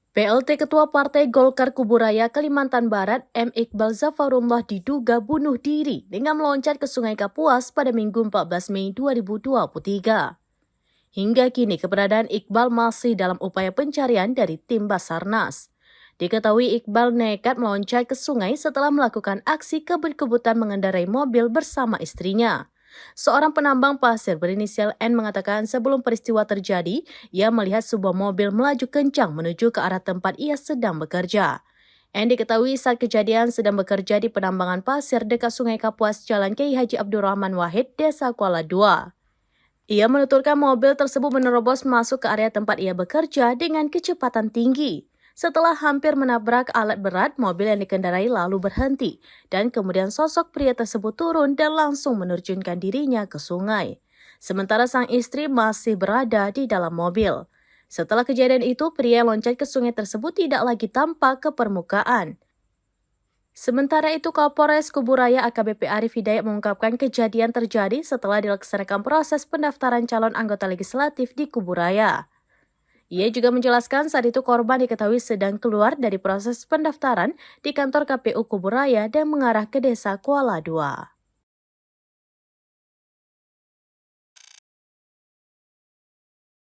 PLT Ketua Partai Golkar Kuburaya Kalimantan Barat M. Iqbal Zafarullah diduga bunuh diri dengan meloncat ke Sungai Kapuas pada Minggu 14 Mei 2023. Hingga kini keberadaan Iqbal masih dalam upaya pencarian dari tim Basarnas. Diketahui Iqbal nekat meloncat ke sungai setelah melakukan aksi kebut-kebutan mengendarai mobil bersama istrinya. Seorang penambang pasir berinisial N mengatakan sebelum peristiwa terjadi, ia melihat sebuah mobil melaju kencang menuju ke arah tempat ia sedang bekerja. N diketahui saat kejadian sedang bekerja di penambangan pasir dekat Sungai Kapuas, Jalan Kiai Haji Abdurrahman Wahid, Desa Kuala II. Ia menuturkan mobil tersebut menerobos masuk ke area tempat ia bekerja dengan kecepatan tinggi. Setelah hampir menabrak alat berat, mobil yang dikendarai lalu berhenti, dan kemudian sosok pria tersebut turun dan langsung menerjunkan dirinya ke sungai. Sementara sang istri masih berada di dalam mobil. Setelah kejadian itu, pria yang loncat ke sungai tersebut tidak lagi tampak ke permukaan. Sementara itu, Kapolres Kuburaya AKBP Arif Hidayat mengungkapkan kejadian terjadi setelah dilaksanakan proses pendaftaran calon anggota legislatif di Kuburaya. Ia juga menjelaskan saat itu korban diketahui sedang keluar dari proses pendaftaran di kantor KPU Kuburaya dan mengarah ke Desa Kuala II.